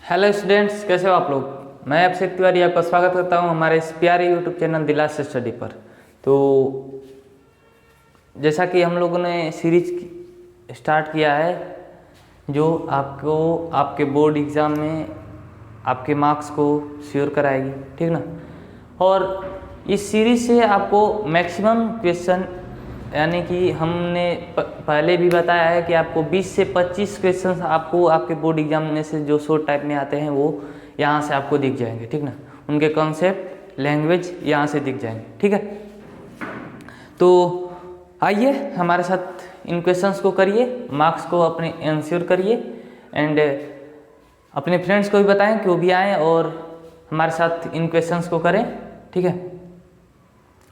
Hello students, कैसे हो आप लोग। मैं अभिषेक तिवारी आपका स्वागत करता हूं हमारे इस प्यारे YouTube channel the last study पर। तो जैसा कि हम लोगों ने सीरीज स्टार्ट किया है जो आपको आपके बोर्ड एग्ज़ाम में आपके मार्क्स को श्योर कराएगी, ठीक ना। और इस सीरीज से आपको मैक्सिमम क्वेश्चन, यानी कि हमने पहले भी बताया है कि आपको 20 से 25 क्वेश्चन आपको आपके बोर्ड एग्जाम में से जो शॉर्ट टाइप में आते हैं वो यहाँ से आपको दिख जाएंगे, ठीक ना। उनके कॉन्सेप्ट, लैंग्वेज यहाँ से दिख जाएंगे, ठीक है। तो आइए हमारे साथ इन क्वेश्चंस को करिए, मार्क्स को अपने एंश्योर करिए एंड अपने फ्रेंड्स को भी बताएं कि वो भी आएँ और हमारे साथ इन क्वेश्चंस को करें, ठीक है।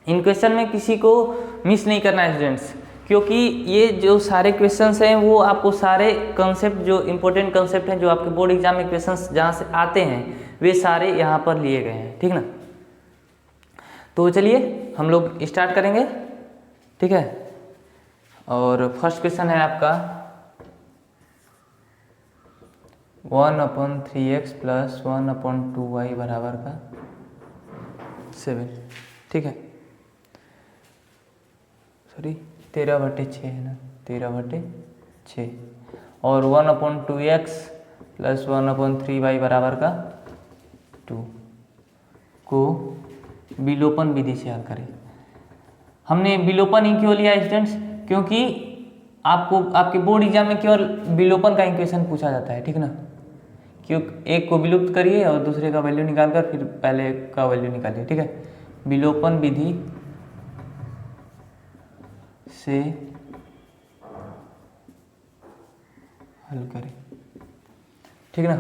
इन क्वेश्चन में किसी को मिस नहीं करना है स्टूडेंट्स, क्योंकि ये जो सारे क्वेश्चंस हैं वो आपको सारे कंसेप्ट, जो इम्पोर्टेंट कंसेप्ट हैं जो आपके बोर्ड एग्जाम में क्वेश्चंस जहाँ से आते हैं वे सारे यहाँ पर लिए गए हैं, ठीक ना। तो चलिए हम लोग स्टार्ट करेंगे, ठीक है। और फर्स्ट क्वेश्चन है आपका 1/3x + 1/2y बराबर का 7, ठीक है। सॉरी 13/6 है ना, 13/6। और 1/2x + 1/3y बराबर का 2 को विलोपन विधि से हल करें। हमने विलोपन ही क्यों लिया स्टूडेंट्स, क्योंकि आपको आपके बोर्ड एग्जाम में केवल विलोपन का इक्वेशन पूछा जाता है, ठीक ना। क्यों, एक को विलुप्त करिए और दूसरे का वैल्यू निकालकर फिर पहले का वैल्यू निकालिए, ठीक है। विलोपन विधि से हल करें, ठीक ना।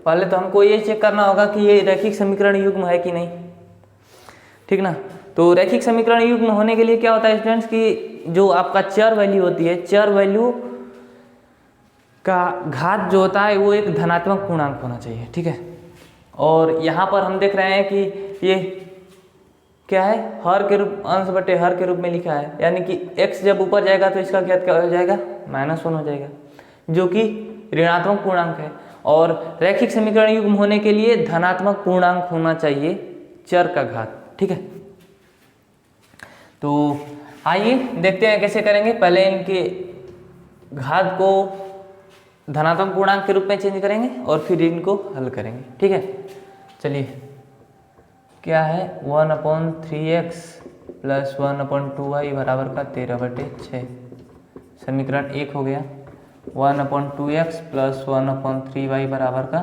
पहले तो हमको ये चेक करना होगा कि ये रैखिक समीकरण युग्म है कि नहीं, ठीक ना। तो रैखिक समीकरण युग्म होने के लिए क्या होता है स्टूडेंट्स कि जो आपका चर वैल्यू होती है, चर वैल्यू का घात जो होता है वो एक धनात्मक पूर्णांक होना चाहिए, ठीक है। और यहाँ पर हम देख रहे हैं कि ये क्या है, हर के रूप, अंश बटे हर के रूप में लिखा है, यानी कि x जब ऊपर जाएगा तो इसका क्या हो जाएगा, -1 हो जाएगा, जो कि ऋणात्मक पूर्णांक है। और रैखिक समीकरण युग्म होने के लिए धनात्मक पूर्णांक होना चाहिए चर का घात, ठीक है। तो आइए देखते हैं कैसे करेंगे। पहले इनके घात को धनात्मक पूर्णांक के रूप में चेंज करेंगे और फिर इनको हल करेंगे, ठीक है। चलिए, क्या है 1/3x + 1/2y बराबर का 13/6, समीकरण 1 हो गया। 1/2x + 1/3y बराबर का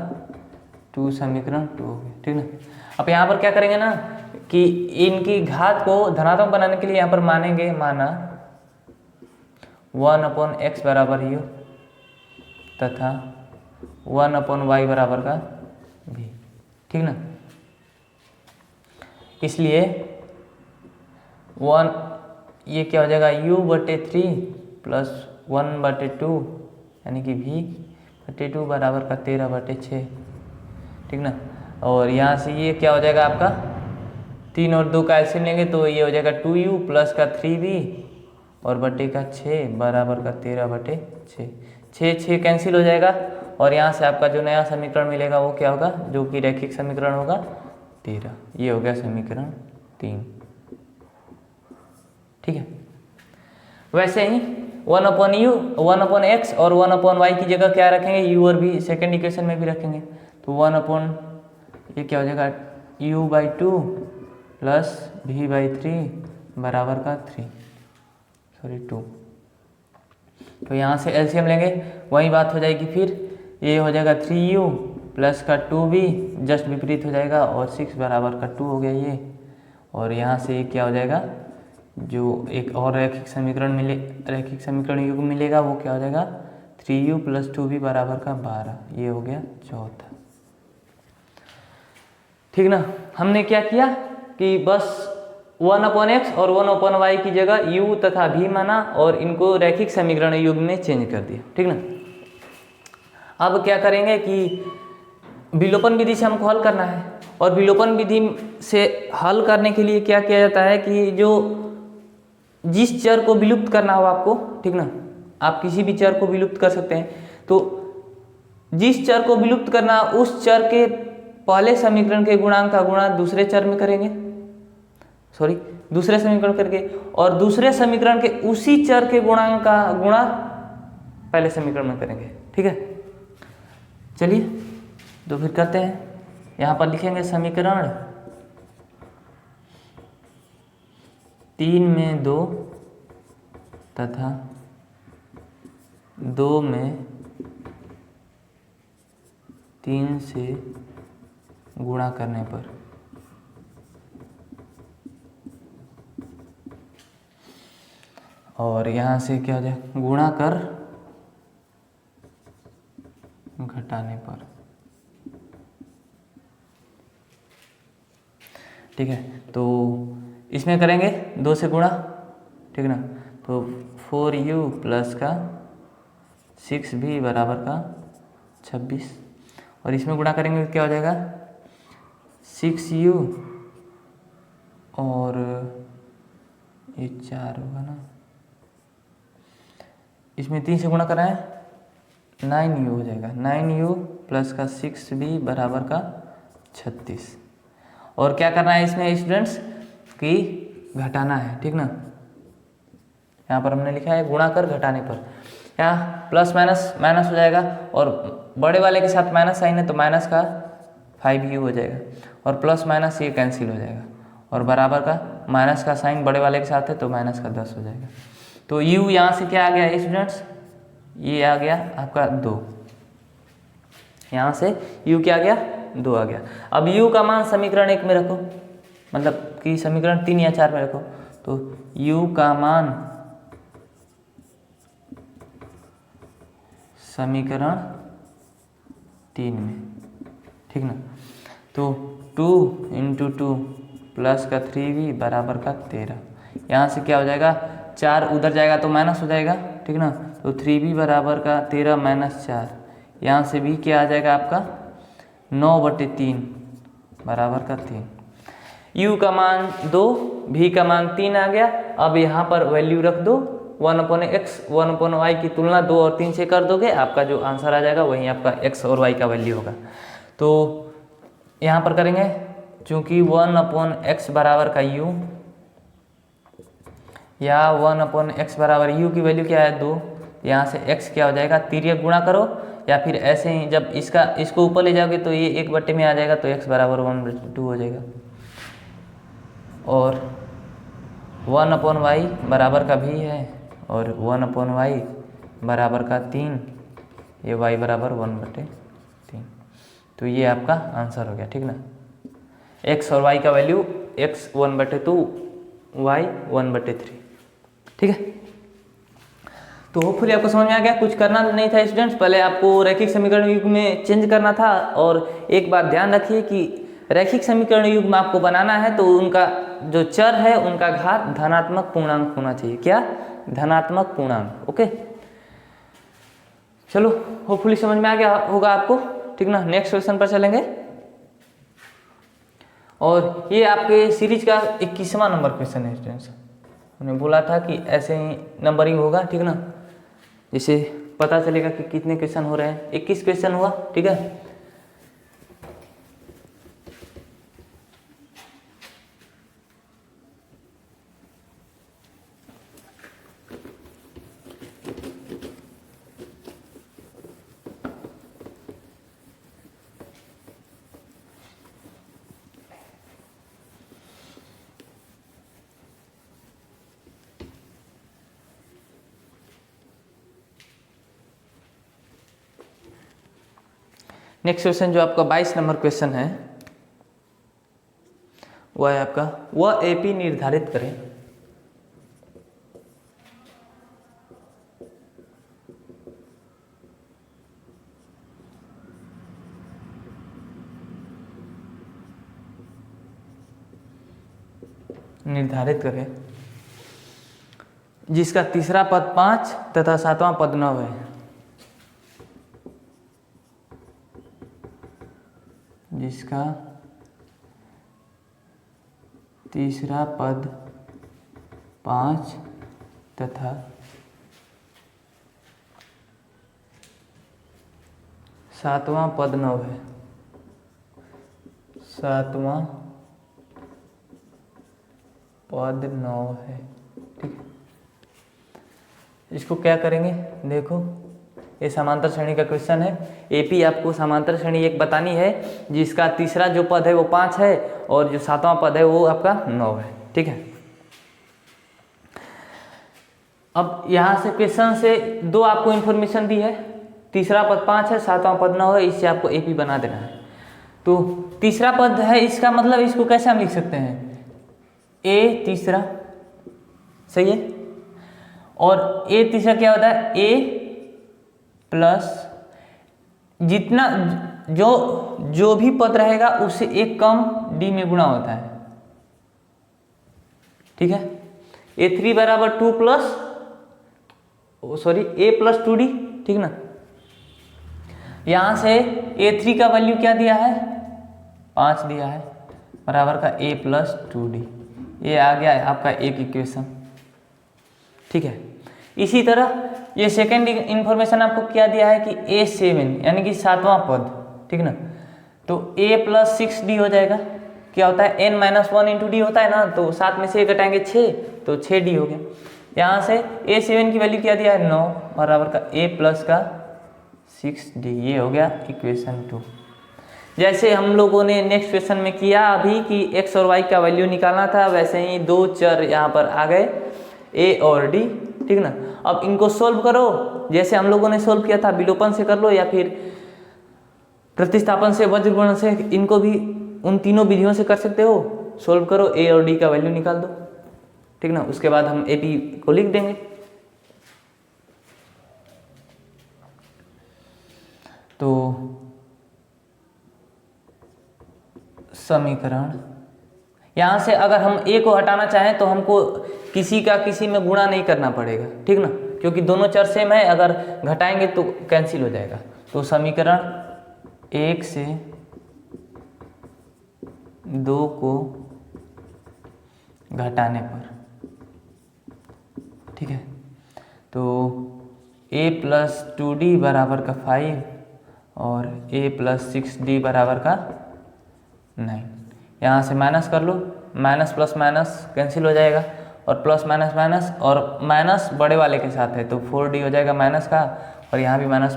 2, समीकरण 2 हो गया, ठीक ना। अब यहाँ पर क्या करेंगे ना कि इनकी घात को धनात्मक बनाने के लिए यहाँ पर माना 1/x बराबर u तथा 1/y बराबर का v, ठीक ना। इसलिए 1 ये क्या हो जाएगा, u/3 + 1/2 यानी कि v/2 बराबर का 13/6, ठीक ना। और यहाँ से ये क्या हो जाएगा आपका, 3 और 2 का एलसीएम लेंगे तो ये हो जाएगा 2u + का 3v और बटे का 6 बराबर का 13/6। 6 कैंसिल हो जाएगा और यहाँ से आपका जो नया समीकरण मिलेगा वो क्या होगा, जो कि रैखिक समीकरण होगा 13। ये हो गया समीकरण 3, ठीक है। वैसे ही 1/x और 1/y की जगह क्या रखेंगे, u और v सेकेंड इक्वेशन में भी रखेंगे। तो ये क्या हो जाएगा, u/2 + v/3 बराबर का 2। तो यहाँ से एलसीएम लेंगे, वही बात हो जाएगी। फिर ये हो जाएगा 3u + का 2v, जस्ट विपरीत हो जाएगा और 6 बराबर का 2 हो गया ये। और यहाँ से ये क्या हो जाएगा, जो एक और रैखिक समीकरण युग्म मिलेगा वो क्या हो जाएगा, 3u + 2v बराबर का 12। ये हो गया चौथा, ठीक ना। हमने क्या किया कि बस 1/x और 1/y की जगह u तथा v माना और इनको रैखिक समीकरण युग्म में चेंज कर दिया, ठीक ना। अब क्या करेंगे कि विलोपन विधि से हमको हल करना है, और विलोपन विधि से हल करने के लिए क्या किया जाता है कि जो जिस चर को विलुप्त करना हो आपको, ठीक ना, आप किसी भी चर को विलुप्त कर सकते हैं। तो जिस चर को विलुप्त करना उस चर के पहले समीकरण के गुणांक का गुणा दूसरे चर में करेंगे, सॉरी दूसरे समीकरण करके, और दूसरे समीकरण के उसी चर के गुणांक का गुणा पहले समीकरण में करेंगे। ठीक है, चलिए तो फिर करते हैं। यहाँ पर लिखेंगे समीकरण 3 में 2 तथा 2 में 3 से गुणा करने पर और यहाँ से क्या हो जाए, गुणा कर घटाने पर। ठीक है, तो इसमें करेंगे 2 से गुणा, ठीक ना, तो 4u प्लस का 6v बराबर का 26, और इसमें गुणा करेंगे क्या हो जाएगा 6u और ये 4 होगा ना, इसमें 3 से गुणा करना है 9u हो जाएगा, 9u प्लस का 6v बराबर का 36। और क्या करना है इसमें स्टूडेंट्स कि घटाना है, ठीक ना। यहाँ पर हमने लिखा है गुणा कर घटाने पर, यहाँ प्लस माइनस माइनस हो जाएगा, और बड़े वाले के साथ माइनस साइन है तो माइनस का 5u हो जाएगा, और प्लस माइनस ये कैंसिल हो जाएगा, और बराबर का माइनस का साइन बड़े वाले के साथ है तो माइनस का 10 हो जाएगा। तो u यहाँ से क्या आ गया स्टूडेंट्स, ये आ गया आपका 2, यहाँ से u क्या आ गया 2 आ गया। अब u का मान समीकरण 1 में रखो, मतलब कि समीकरण 3 या 4 में रखो, तो u का मान समीकरण 3 में, ठीक ना, तो 2 × 2 प्लस का 3v बराबर का 13, यहाँ से क्या हो जाएगा 4 उधर जाएगा तो माइनस हो जाएगा, ठीक ना, तो 3v बराबर का 13 माइनस 4, यहाँ से भी क्या आ जाएगा आपका 9/3 बराबर का 3। u का मान 2, v का मान 3 आ गया। अब यहाँ पर वैल्यू रख दो, 1/x 1/y की तुलना 2 और 3 से कर दोगे, आपका जो आंसर आ जाएगा वही आपका x और y का वैल्यू होगा। तो यहाँ पर करेंगे, चूँकि 1/x बराबर का u या 1/x बराबर u की वैल्यू क्या है 2, यहाँ से x क्या हो जाएगा तिर्यक गुणा करो, या फिर ऐसे ही जब इसको ऊपर ले जाओगे तो ये 1/में आ जाएगा, तो x बराबर 1/2 हो जाएगा, और 1/y बराबर का भी है, और 1/y बराबर का 3, ये y बराबर 1/3, तो ये आपका आंसर हो गया, ठीक ना। x और y का वैल्यू x 1/2 y 1/3, ठीक है। तो होपफुली आपको समझ में आ गया, कुछ करना नहीं था स्टूडेंट्स, पहले आपको रैखिक समीकरण युग्म में चेंज करना था। और एक बात ध्यान रखिए कि रैखिक समीकरण युग्म आपको बनाना है तो उनका जो चर है उनका घात धनात्मक पूर्णांक होना चाहिए, क्या धनात्मक पूर्णांक, ओके। चलो होपफुली समझ में आ गया होगा आपको, ठीक ना। नेक्स्ट क्वेश्चन पर चलेंगे, और ये आपके सीरीज का 21वां नंबर क्वेश्चन है स्टूडेंट्स। हमने बोला था कि ऐसे ही नंबरिंग होगा, ठीक ना, जिससे पता चलेगा कि कितने क्वेश्चन हो रहे हैं। 21 क्वेश्चन हुआ, ठीक है। नेक्स्ट क्वेश्चन जो आपका 22 नंबर क्वेश्चन है वह है आपका, वह एपी निर्धारित करें जिसका तीसरा पद 5 तथा 7वां पद 9 है, जिसका तीसरा पद 5 तथा सातवां पद 9 है, सातवां पद 9 है। ठीक है, इसको क्या करेंगे, देखो ये समांतर श्रेणी का क्वेश्चन है। एपी आपको समांतर श्रेणी एक बतानी है जिसका तीसरा जो पद है वो 5 है और जो सातवां पद है वो आपका 9 है। ठीक है, अब यहाँ से क्वेश्चन से दो आपको इन्फॉर्मेशन दी है, तीसरा पद 5 है, सातवां पद 9 है, इससे आपको एपी बना देना है। तो तीसरा पद है, इसका मतलब इसको कैसे हम लिख सकते हैं, ए तीसरा, सही है। और ए तीसरा क्या होता है, ए प्लस जितना जो भी पद रहेगा उससे एक कम डी में गुणा होता है। ठीक है, A3 बराबर 2 प्लस ए प्लस 2D। ठीक ना, यहां से A3 का वैल्यू क्या दिया है, 5 दिया है, बराबर का A प्लस 2D। ये आ गया है आपका एक इक्वेशन। ठीक है, इसी तरह ये सेकेंड इंफॉर्मेशन आपको क्या दिया है कि A7 यानी कि सातवां पद। ठीक ना, तो A प्लस 6D हो जाएगा। क्या होता है, n माइनस 1 इंटू डी होता है ना, तो 7 में से 1 घटाएंगे 6, तो 6D हो गया। यहाँ से A7 की वैल्यू क्या दिया है, 9, बराबर का A प्लस का 6D। ये हो गया इक्वेशन 2। जैसे हम लोगों ने नेक्स्ट क्वेश्चन में किया अभी कि x और y का वैल्यू निकालना था, वैसे ही दो चर यहाँ पर आ गए A और D। ठीक ना, अब इनको सोल्व करो, जैसे हम लोगों ने सोल्व किया था, विलोपन से कर लो या फिर प्रतिस्थापन से, वज्रगुणन से, इनको भी उन तीनों विधियों से कर सकते हो। सोल्व करो, A और D का वैल्यू निकाल दो। ठीक ना, उसके बाद हम AP को लिख देंगे। तो समीकरण यहाँ से अगर हम A को हटाना चाहें तो हमको किसी का किसी में गुणा नहीं करना पड़ेगा। ठीक ना, क्योंकि दोनों चर सेम है, अगर घटाएंगे तो कैंसिल हो जाएगा। तो समीकरण 1 से 2 को घटाने पर, ठीक है, तो A प्लस 2D बराबर का 5 और A प्लस 6D बराबर का 9। यहाँ से माइनस कर लो, माइनस प्लस माइनस कैंसिल हो जाएगा और प्लस माइनस माइनस, और माइनस बड़े वाले के साथ है तो 4D हो जाएगा माइनस का, और यहाँ भी माइनस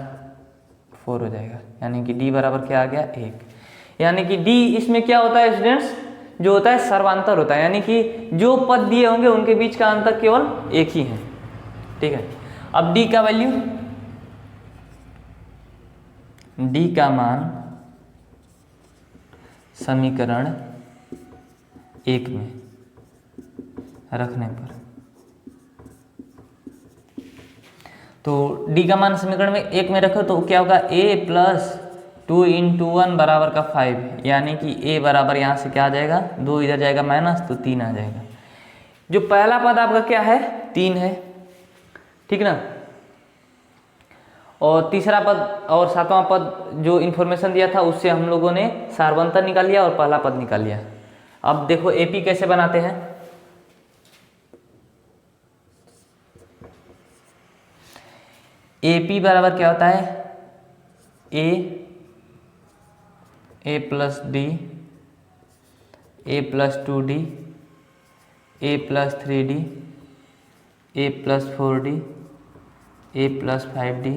4 हो जाएगा, यानी कि D बराबर क्या आ गया, 1। यानी कि D इसमें क्या होता है स्टूडेंट्स, जो होता है सर्वांतर होता है, यानी कि जो पद दिए होंगे उनके बीच का अंतर केवल एक ही है। ठीक है, अब D का वैल्यू, D का मान समीकरण 1 में रखने पर, तो D का मान समीकरण में 1 में रखो तो क्या होगा, A प्लस 2 इंटू 1 बराबर का 5, यानी कि A बराबर यहाँ से क्या आ जाएगा, 2 इधर जाएगा माइनस, तो 3 आ जाएगा। जो पहला पद आपका क्या है, 3 है। ठीक ना, और तीसरा पद और सातवां पद जो इन्फॉर्मेशन दिया था उससे हम लोगों ने सार्वंतर निकाल लिया और पहला पद निकाल लिया। अब देखो AP कैसे बनाते हैं। AP बराबर क्या होता है, A plus D, A plus 2D, A plus 3D, A plus 4D, A plus 5D,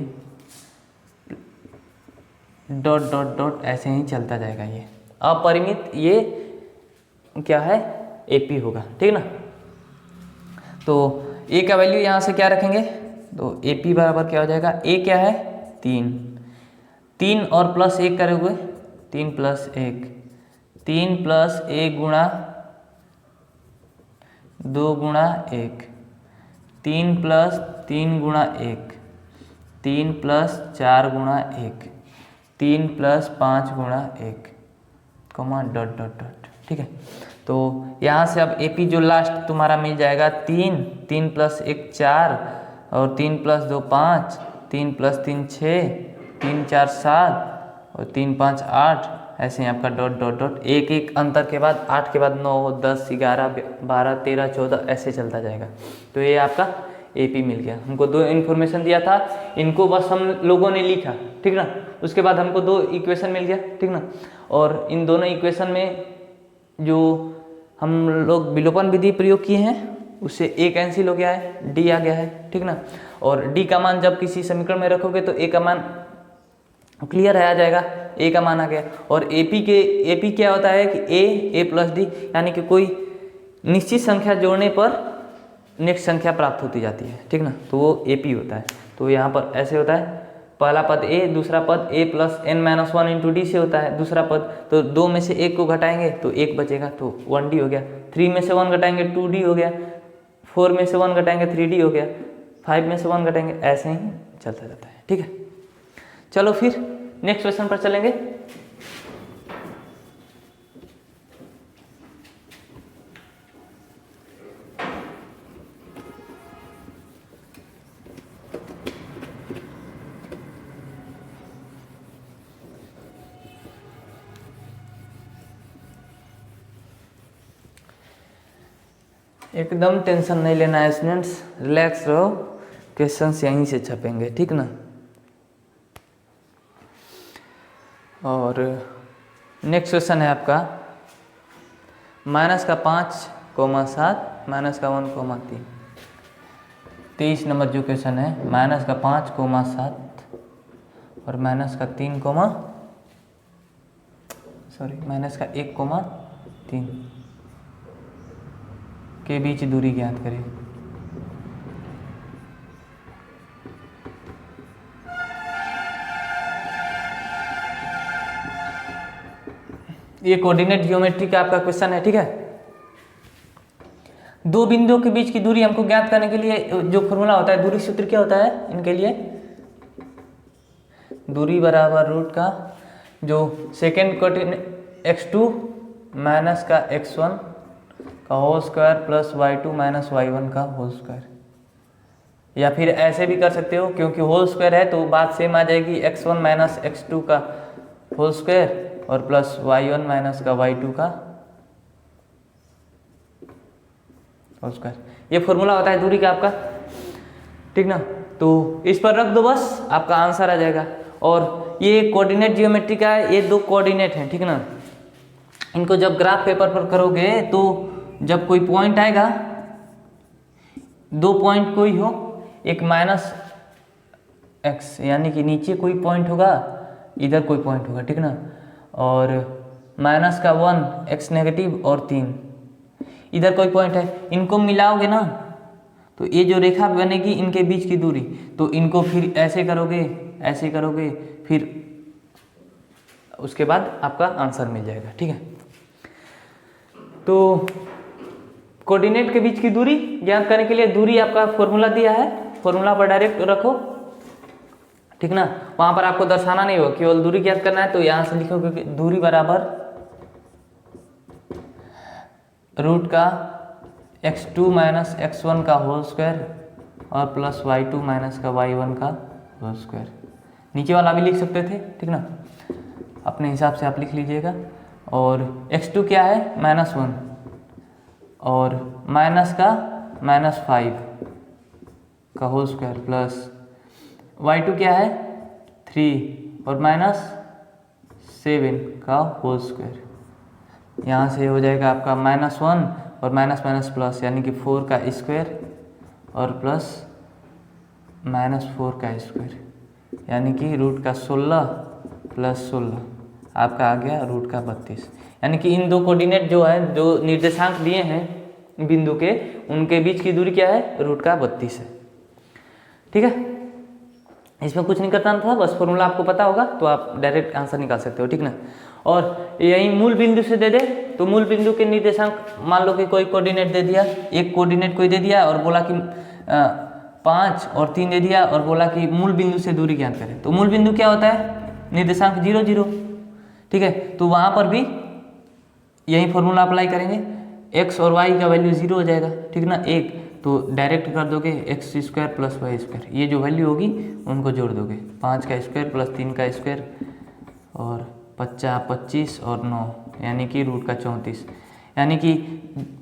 dot dot dot ऐसे ही चलता जाएगा। ये अपरिमित, ये क्या है, AP होगा। ठीक ना, तो A का वैल्यू यहाँ से क्या रखेंगे, तो AP बराबर क्या हो जाएगा, A क्या है, 3 और प्लस 1 करे हुए 3 प्लस 1, 3 प्लस 1 गुणा 2 गुणा 1, 3 प्लस 3 गुणा 1, 3 प्लस 4 गुणा 1, 3 प्लस 5 गुणा 1, कॉमा डॉट डॉट डॉट। ठीक है, तो यहाँ से अब AP जो लास्ट तुम्हारा मिल जाएगा 3 प्लस 1 4, और 3 प्लस 2 5, 3 प्लस 3 6, 3 4 7 और 3 5 8, ऐसे ही आपका डॉट डॉट डॉट, एक एक अंतर के बाद 8 के बाद 9 10 11 12 13 14 ऐसे चलता जाएगा। तो ये आपका AP मिल गया। हमको दो इन्फॉर्मेशन दिया था, इनको बस हम लोगों ने लिखा, ठीक ना। उसके बाद हमको दो इक्वेशन मिल गया, ठीक ना। और इन दोनों इक्वेशन में जो हम लोग विलोपन विधि प्रयोग किए हैं उससे A कैंसिल हो गया है, D आ गया है, ठीक ना। और D का मान जब किसी समीकरण में रखोगे तो A का मान क्लियर आ जाएगा, A का मान आ गया। और AP क्या होता है कि A प्लस D, यानी कि कोई निश्चित संख्या जोड़ने पर नेक्स्ट संख्या प्राप्त होती जाती है, ठीक ना। तो वो AP होता है। तो यहाँ पर ऐसे होता है, पहला पद A, दूसरा पद A plus n-1 into D से होता है दूसरा पद। तो 2 में से 1 को घटाएंगे तो 1 बचेगा, तो 1D हो गया। 3 में से 1 घटाएंगे 2D हो गया, 4 में से 1 घटाएंगे 3D हो गया, 5 में से 1 घटाएंगे, ऐसे ही चलता जाता है, ठीक है। चलो फिर नेक्स्ट क्वेश्चन पर चलेंगे। एकदम टेंशन नहीं लेना है स्टूडेंट्स, रिलैक्स रहो, क्वेश्चंस यहीं से छपेंगे, ठीक ना। और नेक्स्ट क्वेश्चन है आपका -5,7 -1,3। 23 नंबर जो क्वेश्चन है, -5,7 और -1,3 के बीच दूरी ज्ञात करें। ये कोऑर्डिनेट ज्योमेट्री का आपका क्वेश्चन है, ठीक है। दो बिंदुओं के बीच की दूरी हमको ज्ञात करने के लिए जो फॉर्मूला होता है, दूरी सूत्र क्या होता है इनके लिए, दूरी बराबर रूट का जो सेकेंड कोऑर्डिनेट x2 माइनस का x1 का whole square plus y2 minus y1 का होल स्क्वायर। या फिर ऐसे भी कर सकते हो, क्योंकि होल स्क्वायर है तो बात सेम आ जाएगी, x1 माइनस x2 का होल स्क्वायर और प्लस y1 माइनस का y2 का होल स्क्वायर। ये फॉर्मूला होता है दूरी का आपका, ठीक ना। तो इस पर रख दो, बस आपका आंसर आ जाएगा। और ये कोऑर्डिनेट ज्योमेट्री का है, ये दो कोऑर्डिनेट हैं, ठीक ना। इनको जब ग्राफ पेपर पर करोगे तो जब कोई पॉइंट आएगा, दो पॉइंट कोई हो, एक -x यानी कि नीचे कोई पॉइंट होगा, इधर कोई पॉइंट होगा, ठीक ना। और -1 x नेगेटिव और 3 इधर कोई पॉइंट है, इनको मिलाओगे ना तो ये जो रेखा बनेगी इनके बीच की दूरी, तो इनको फिर ऐसे करोगे, ऐसे करोगे, फिर उसके बाद आपका आंसर मिल जाएगा, ठीक है। तो कोऑर्डिनेट के बीच की दूरी ज्ञात करने के लिए दूरी आपका फॉर्मूला दिया है, फॉर्मूला पर डायरेक्ट रखो, ठीक ना। वहां पर आपको दर्शाना नहीं हो, केवल दूरी ज्ञात करना है। तो यहां से लिखोगे कि दूरी बराबर रूट का x2 माइनस x1 का होल स्क्वायर और प्लस y2 माइनस का y1 का होल स्क्वायर। नीचे वाला भी लिख सकते थे, ठीक ना, अपने हिसाब से आप लिख लीजिएगा। और x2 क्या है -1 और माइनस का -5 का होल स्क्वायर प्लस y2 क्या है 3 और -7 का होल स्क्वायर। यहाँ से हो जाएगा आपका -1 और माइनस माइनस प्लस, यानी कि 4 का स्क्वायर और प्लस -4 का स्क्वायर, यानी कि रूट का 16 प्लस 16 आपका आ गया रूट का 32। यानी कि इन दो कोऑर्डिनेट जो है, जो निर्देशांक दिए हैं बिंदु के, उनके बीच की दूरी क्या है, रूट का 32 है, ठीक है। इसमें कुछ नहीं करना था, बस फॉर्मूला आपको पता होगा तो आप डायरेक्ट आंसर निकाल सकते हो, ठीक ना। और यही मूल बिंदु से दे दे तो मूल बिंदु के निर्देशांक, मान लो कि कोई कोऑर्डिनेट दे दिया, एक कोऑर्डिनेट कोई दे दिया और बोला कि 5 और 3 दे दिया और बोला कि मूल बिंदु से दूरी ज्ञात करें। तो मूल बिंदु क्या होता है, निर्देशांक 0 0, ठीक है। तो वहाँ पर भी यही फॉर्मूला अप्लाई करेंगे, x और y का वैल्यू 0 हो जाएगा, ठीक ना। एक तो डायरेक्ट कर दोगे x² प्लस y², ये जो वैल्यू होगी उनको जोड़ दोगे, 5 का स्क्वायर प्लस 3 का स्क्वायर और 25 और 9, यानी कि रूट का 34, यानी कि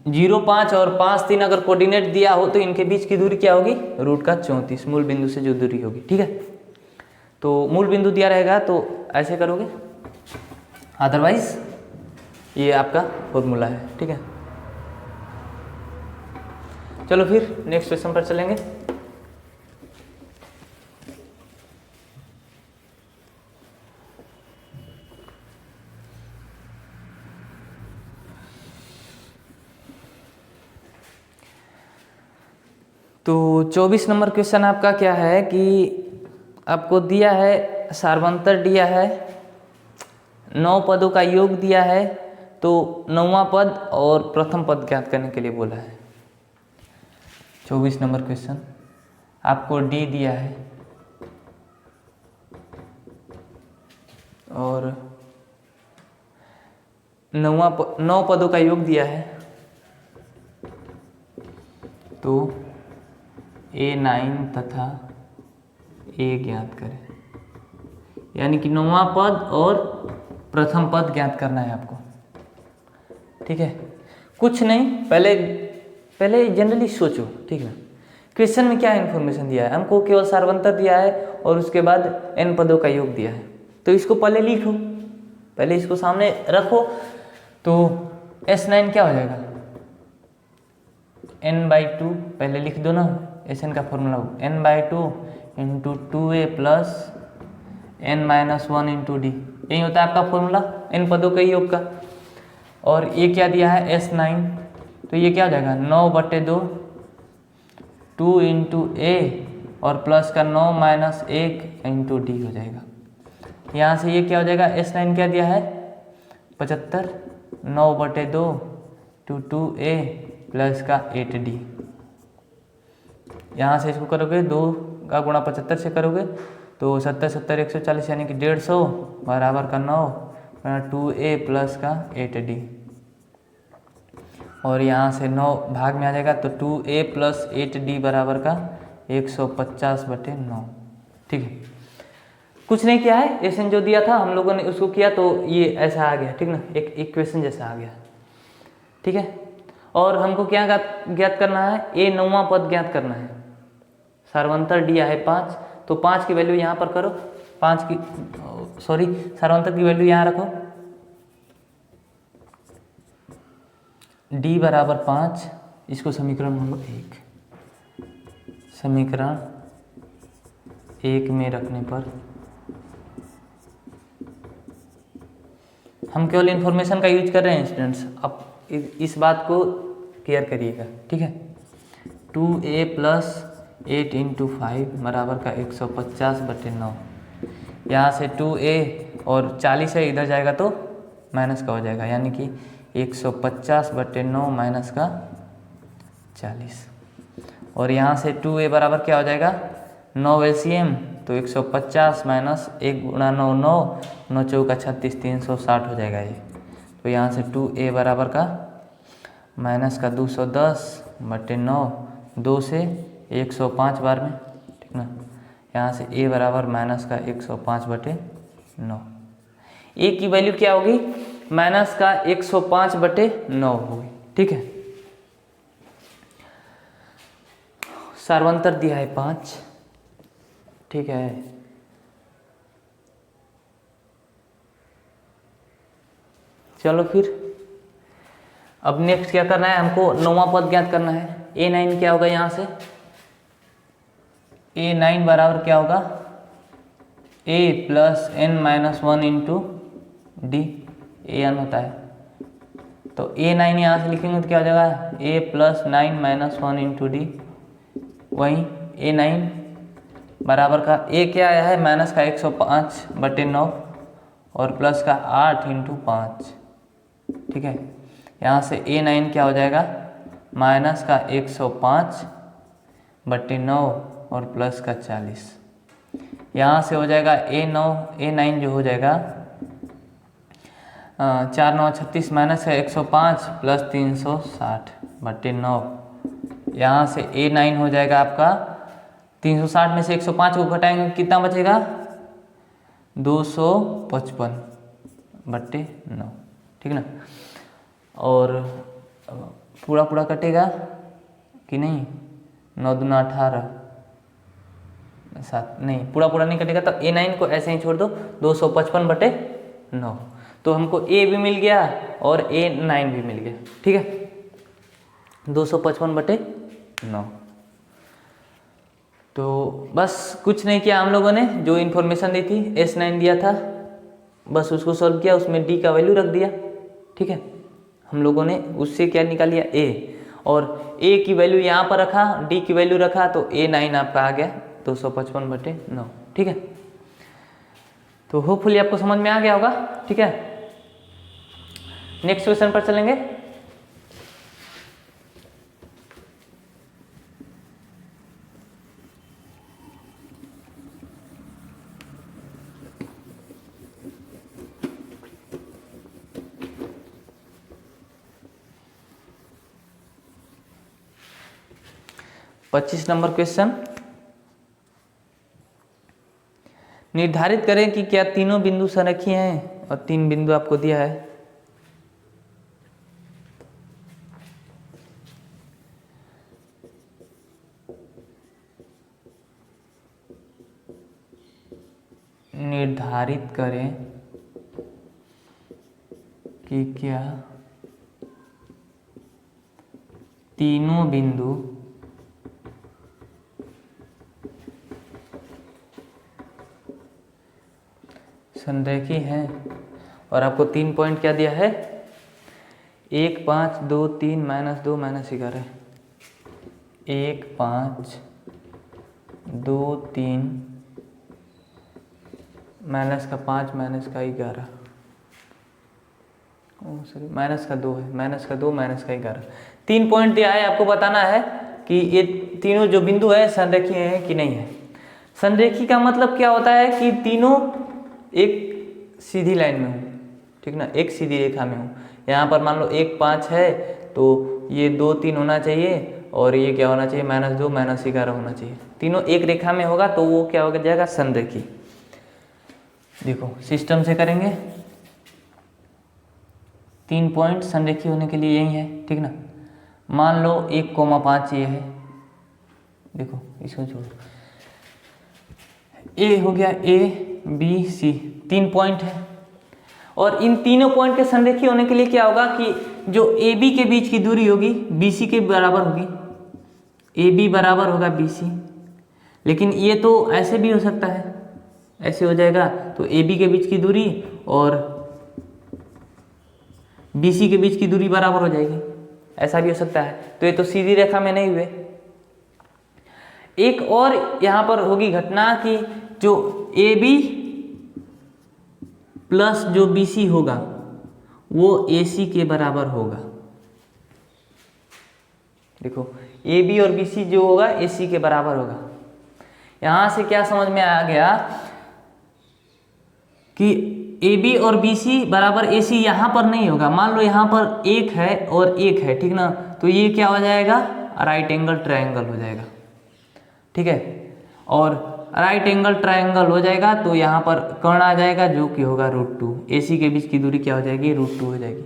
0, 5 और 5, 3 अगर कोऑर्डिनेट दिया हो तो इनके बीच की दूरी क्या होगी, रूट का 34, मूल बिंदु से जो दूरी होगी। ठीक है, तो मूल बिंदु दिया रहेगा तो ऐसे करोगे, अदरवाइज ये आपका फॉर्मूला है। ठीक है, चलो फिर नेक्स्ट क्वेश्चन पर चलेंगे। तो 24 नंबर क्वेश्चन आपका क्या है कि आपको दिया है सार्वंतर दिया है, 9 पदों का योग दिया है, तो 9वां पद और प्रथम पद ज्ञात करने के लिए बोला है। 24 नंबर क्वेश्चन आपको डी दिया है और 9 पदों का योग दिया है, तो A9 तथा A ज्ञात करें, यानी कि 9वां पद और प्रथम पद ज्ञात करना है आपको। ठीक है, कुछ नहीं, पहले जनरली सोचो। ठीक है, क्वेश्चन में क्या इन्फॉर्मेशन दिया है, हमको केवल सार्वंतर दिया है और उसके बाद n पदों का योग दिया है, तो इसको पहले लिखो, पहले इसको सामने रखो। तो S9 क्या हो जाएगा, n/2, पहले लिख दो ना, Sn का फॉर्मूला हो n/2 into 2a plus n-1 into D, यही होता है आपका फॉर्मूला n पदों के योग का। और ये क्या दिया है S9, तो ये क्या हो जाएगा 9/2, 2 इंटू ए और प्लस का 9 माइनस 1 इंटू डी हो जाएगा। यहाँ से ये क्या हो जाएगा, S9 क्या दिया है 75, 9/2 टू 2a प्लस का 8d। यहाँ से इसको करोगे 2 का गुणा 75 से करोगे तो 70 70 140 यानी कि 150 बराबर का 9 2a प्लस का 8d। और यहाँ से 9 भाग में आ जाएगा तो 2a प्लस 8d बराबर का 150/9। ठीक है, कुछ नहीं किया है, एसन जो दिया था हम लोगों ने उसको किया तो ये ऐसा आ गया। ठीक ना, एक इक्वेशन जैसा आ गया। ठीक है, और हमको क्या ज्ञात करना है, ए 9वां पद ज्ञात करना है। सार्वंतर दिया है 5, तो 5 की वैल्यू यहाँ पर करो, सार्वंतर की वैल्यू यहाँ रखो, d बराबर 5, इसको समीकरण नंबर 1, समीकरण 1 में रखने पर हम केवल इन्फॉर्मेशन का यूज कर रहे हैं स्टूडेंट्स, अब इस बात को क्लियर करिएगा। ठीक है, 2a प्लस 8 इंटू 5 बराबर का 150/9। यहाँ से 2a और 40 है, इधर जाएगा तो माइनस का हो जाएगा, यानी कि 150/9 माइनस का 40। और यहाँ से 2a बराबर क्या हो जाएगा 9 LCM, तो 150 माइनस 1 गुणा 9 9 9 चौका 36 360 हो जाएगा ये। तो यहाँ से 2a बराबर का माइनस का 210/9, 2 से 105 बार में। ठीक ना, यहाँ से a बराबर माइनस का 105/9। a की वैल्यू क्या होगी, माइनस का 105/9 होगी। ठीक है, सार्वंतर दिया है 5। ठीक है, चलो फिर अब नेक्स्ट क्या करना है, हमको 9वां पद ज्ञात करना है। A9 क्या होगा, यहाँ से A9 बराबर क्या होगा a plus n-1 into D, an होता है। तो A9 यहाँ से लिखेंगे तो क्या हो जाएगा a प्लस 9-1 इंटू डी, वहीं A9 बराबर का a क्या आया है माइनस का 105/9 और प्लस का 8 इंटू 5। ठीक है, यहाँ से A9 क्या हो जाएगा माइनस का 105/9 और प्लस का 40। यहाँ से हो जाएगा A9 जो हो जाएगा 4 9 36 माइनस का 105 प्लस 360/9। यहाँ से A9 हो जाएगा आपका 360 में से 105 को घटाएंगे कितना बचेगा 255/9। ठीक ना, और पूरा पूरा कटेगा कि नहीं, 9 दूना 18, 7 नहीं, पूरा पूरा नहीं कटेगा, तो A9 को ऐसे ही छोड़ दो, 255/9। तो हमको A भी मिल गया और A9 भी मिल गया, ठीक है, 255/9। तो बस कुछ नहीं किया हम लोगों ने, जो इन्फॉर्मेशन दी थी, S9 दिया था, बस उसको सॉल्व किया, उसमें D का वैल्यू रख दिया, ठीक है। हम लोगों ने उससे क्या निकाल लिया, A, और A की वैल्यू यहाँ पर रखा, D की वैल्यू रखा, तो A9 आपका आ गया 255/9, ठीक है। तो होपफुली आपको समझ में आ गया होगा, ठीक है। नेक्स्ट क्वेश्चन पर चलेंगे। पच्चीस नंबर क्वेश्चन, निर्धारित करें कि क्या तीनों बिंदु संरेखीय हैं, और 3 बिंदु आपको दिया है। निर्धारित करें कि क्या तीनों बिंदु संरेखीय हैं, और आपको 3 पॉइंट क्या दिया है, 1 5 2 3 -2 -11, 1 5 2 3 -5 -11, सॉरी -2 है, -2 -11, 3 पॉइंट दिया है। आपको बताना है कि ये तीनों जो बिंदु है संरेखीय हैं कि नहीं है। संरेखीय का मतलब क्या होता है कि तीनों एक सीधी लाइन में हो, ठीक ना, एक सीधी रेखा में हो। यहाँ पर मान लो 1 5 है, तो ये 2 3 होना चाहिए, और ये क्या होना चाहिए, -2 -11 होना चाहिए। तीनों एक रेखा में होगा तो वो क्या हो जाएगा, संरेखीय। देखो सिस्टम से करेंगे, 3 पॉइंट संरेखीय होने के लिए यही है, ठीक ना। मान लो 1,5 ये है, देखो इसको छोड़ो, ए हो गया, A B C, 3 पॉइंट है, और इन तीनों पॉइंट के संरेखीय होने के लिए क्या होगा कि जो AB के बीच की दूरी होगी BC के बराबर होगी, AB बराबर होगा BC। लेकिन ये तो ऐसे भी हो सकता है, ऐसे हो जाएगा, तो AB के बीच की दूरी और BC के बीच की दूरी बराबर हो जाएगी, ऐसा भी हो सकता है। तो ये तो सीधी रेखा में नहीं हुए। एक और यहाँ पर होगी घटना कि जो AB प्लस जो BC होगा वो AC के बराबर होगा। देखो AB और BC जो होगा AC के बराबर होगा। यहाँ से क्या समझ में आ गया कि AB और BC बराबर AC यहाँ पर नहीं होगा। मान लो यहाँ पर 1 है और 1 है, ठीक ना, तो ये क्या हो जाएगा, राइट एंगल ट्रायंगल हो जाएगा, ठीक है। और राइट एंगल ट्रायंगल हो जाएगा तो यहाँ पर कर्ण आ जाएगा जो कि होगा √2। AC के बीच की दूरी क्या हो जाएगी, √2 हो जाएगी।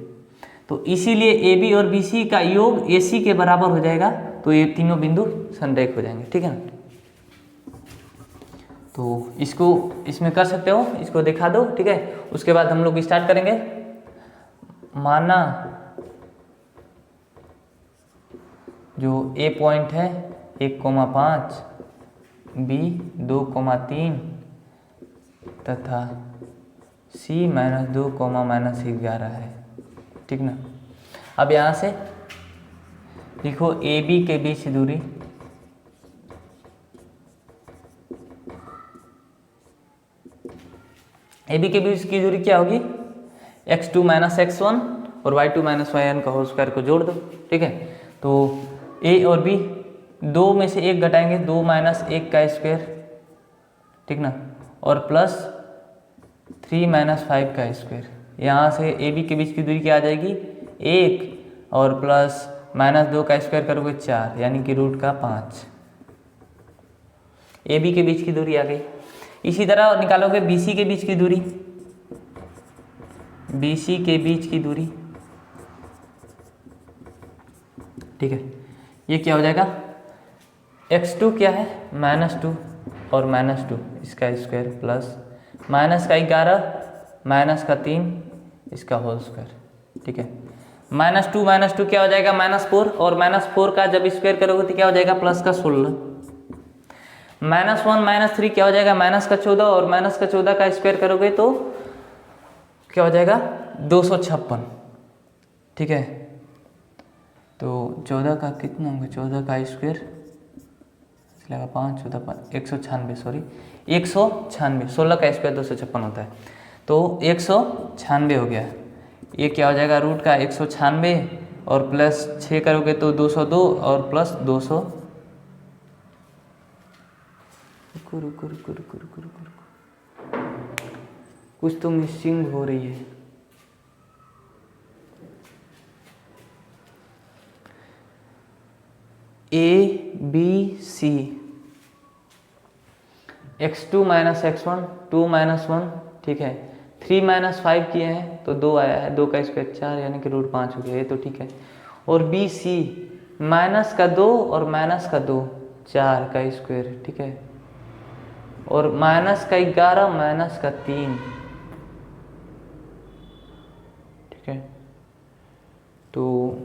तो इसीलिए AB और BC का योग AC के बराबर हो जाएगा, तो ये तीनों बिंदु संरेख हो जाएंगे, ठीक है ना। तो इसको इसमें कर सकते हो, इसको दिखा दो, ठीक है। उसके बाद हम लोग स्टार्ट करेंगे। माना जो A पॉइंट है 1,5, B 2,3 तथा C -2, -11 है, ठीक ना। अब यहाँ से लिखो AB के बीच दूरी, AB के बीच की दूरी क्या होगी, x2 - x1 और y2 - y1 का होल स्क्वायर को जोड़ दो, ठीक है। तो A और B 2 में से 1 घटाएंगे, 2 - 1 का स्क्वायर, ठीक ना, और प्लस 3 - 5 का स्क्वायर। यहाँ से AB के बीच की दूरी क्या आ जाएगी, 1 और प्लस -2 का स्क्वायर करोगे 4, यानी कि √5। AB के बीच की दूरी आ गई। इसी तरह निकालोगे BC के बीच की दूरी, BC के बीच की दूरी ठीक है, ये क्या हो जाएगा, x2 क्या है -2 और -2 इसका स्क्वायर प्लस माइनस का 11 माइनस का 3 इसका होल स्क्वायर। ठीक है, -2 क्या हो जाएगा -4 और -4 का जब स्क्वायर करोगे तो क्या हो जाएगा प्लस का 16। -1 -3 क्या हो जाएगा -14 और -14 का स्क्वायर करोगे तो क्या हो जाएगा 256। ठीक है, तो 14 का कितना होगा, 14 का स्क्वायर 5 14 196 सॉरी 196, 16 का स्क्वायर 256 होता है तो 196 हो गया। ये क्या हो जाएगा रूट का 196 और प्लस 6 करोगे तो 202 और प्लस 200 रुको कुछ तो मिसिंग हो रही है। ABC x2 - x1 2 - 1 ठीक है, 3 - 5 किए हैं तो 2 आया है, 2 का स्क्वायर 4 यानी कि रूट 5 हो गया, ये तो ठीक है। और BC -2 और -2 4 का स्क्वायर। ठीक है, और -11 -3 ठीक है, तो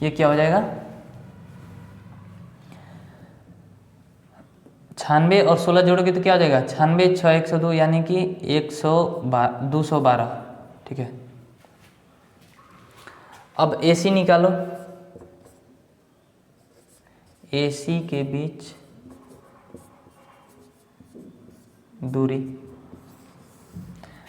ये क्या हो जाएगा 96 और 16 जोड़ोगे तो क्या हो जाएगा 96 6 102 यानी कि 212। ठीक है, अब AC निकालो, AC के बीच दूरी।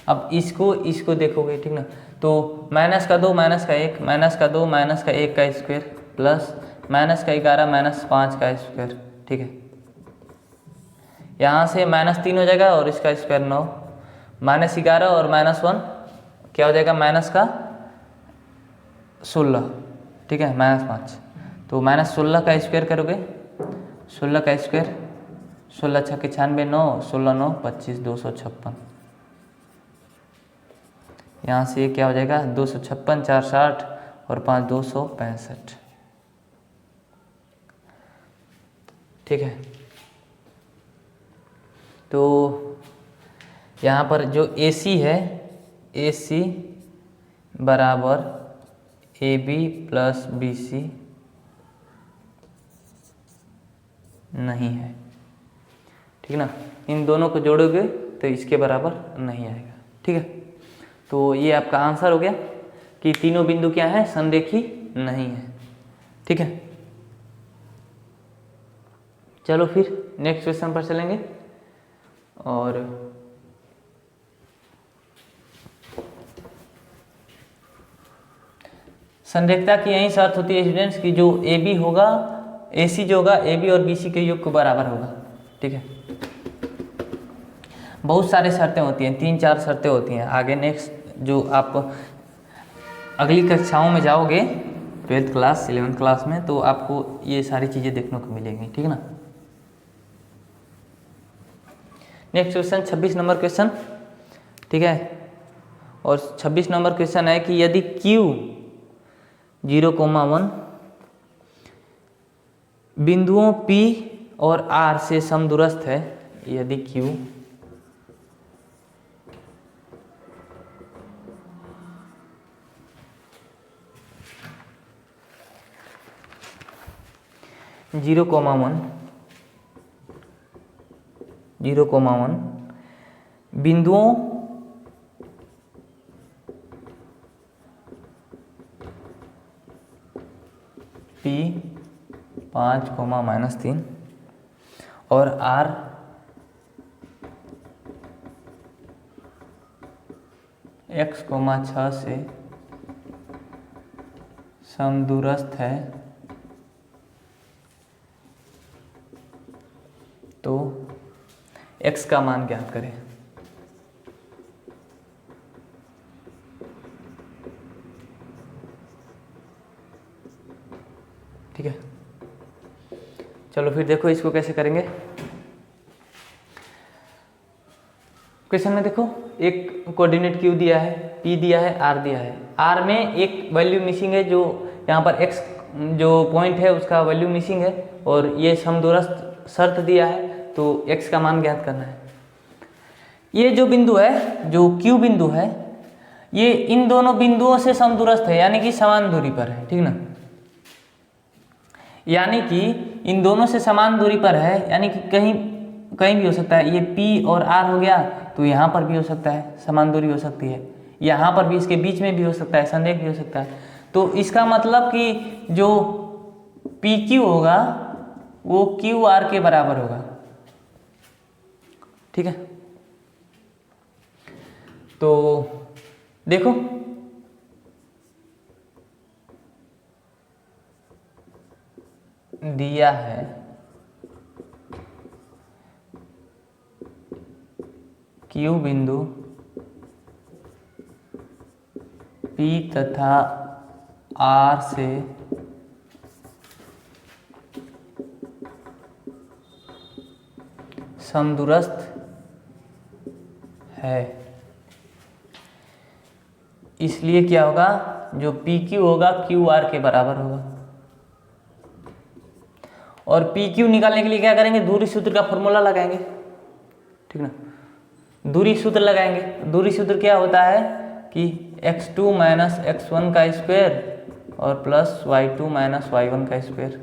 अब इसको देखोगे ठीक ना, तो -2 -1 -2 -1 का स्क्वायर प्लस -11 -5 का स्क्वायर। ठीक है, यहाँ से -3 हो जाएगा और इसका स्क्वायर 9 -11 और -1 क्या हो जाएगा -16। ठीक है, -5 तो -16 का स्क्वायर करोगे, 16 का स्क्वायर 16 × 6 = 96 9 16 9 25 256। यहाँ से क्या हो जाएगा 256 4 60 और 5 265। ठीक है, तो यहाँ पर जो AC है AC बराबर AB + BC नहीं है। ठीक ना, इन दोनों को जोड़ोगे तो इसके बराबर नहीं आएगा। ठीक है, तो ये आपका आंसर हो गया कि तीनों बिंदु क्या है संरेखी नहीं है। ठीक है, चलो फिर नेक्स्ट क्वेश्चन पर चलेंगे। और संरेखता की यही शर्त होती है स्टूडेंट्स की जो AB होगा AC जो होगा AB और BC के योग के बराबर होगा। ठीक है, बहुत सारे शर्तें होती हैं, 3-4 शर्तें होती हैं। आगे नेक्स्ट जो आप अगली कक्षाओं में जाओगे 12th क्लास 11th क्लास में तो आपको ये सारी चीज़ें देखने को मिलेंगी। ठीक है ना, नेक्स्ट क्वेश्चन 26 नंबर क्वेश्चन। ठीक है, और 26 नंबर क्वेश्चन है कि यदि Q 0,1 बिंदुओं P और R से समदूरस्थ है, यदि Q 0,1 बिंदुओं P 5, -3 और R x, 6 से समदूरस्थ है तो x का मान ज्ञात करें। ठीक है, चलो फिर देखो इसको कैसे करेंगे। क्वेश्चन में देखो एक कोऑर्डिनेट Q दिया है, P दिया है, R दिया है। R में एक वैल्यू मिसिंग है जो यहाँ पर x जो पॉइंट है उसका वैल्यू मिसिंग है और ये समदूरस्थ शर्त दिया है, तो x का मान ज्ञात करना है। ये जो बिंदु है, जो Q बिंदु है, ये इन दोनों बिंदुओं से समदूरस्थ है, यानी कि समान दूरी पर है, ठीक ना। यानी कि इन दोनों से समान दूरी पर है, यानी कि कहीं कहीं भी हो सकता है। ये P और R हो गया, तो यहाँ पर भी हो सकता है, समान दूरी हो सकती है। यहाँ पर भी, इसके बीच में भी हो सकता है, संरेख भी हो सकता है। तो इसका मतलब कि जो PQ होगा वो QR के बराबर होगा, ठीक है। तो देखो, दिया है Q बिंदु P तथा R से समदूरस्थ है, इसलिए क्या होगा, जो PQ होगा QR के बराबर होगा। और PQ निकालने के लिए क्या करेंगे, दूरी सूत्र का फॉर्मूला लगाएंगे, ठीक ना। दूरी सूत्र लगाएंगे। दूरी सूत्र क्या होता है कि x2 माइनस x1 का स्क्वायर और प्लस y2 माइनस y1 का स्क्वायर,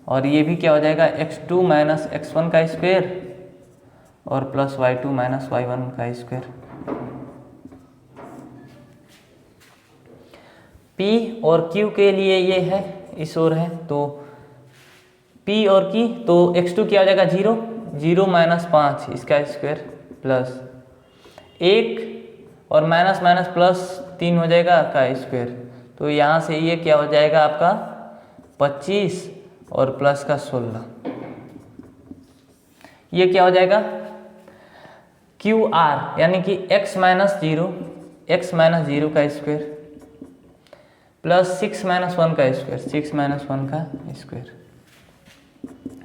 और ये भी क्या हो जाएगा, x2 माइनस x1 का स्क्वायर और प्लस y2 माइनस y1 का स्क्वायर। P और Q के लिए ये है, इस ओर है, तो P और Q, तो x2 क्या हो जाएगा, 0, 0 माइनस 5 इसका स्क्वायर प्लस 1 और माइनस माइनस प्लस 3 हो जाएगा का स्क्वायर। तो यहाँ से ये क्या हो जाएगा आपका 25 और प्लस का 16, ये क्या हो जाएगा QR, यानी कि x माइनस 0 का स्क्वायर प्लस 6 माइनस 1 का स्क्वायर, 6 माइनस 1 का स्क्वायर।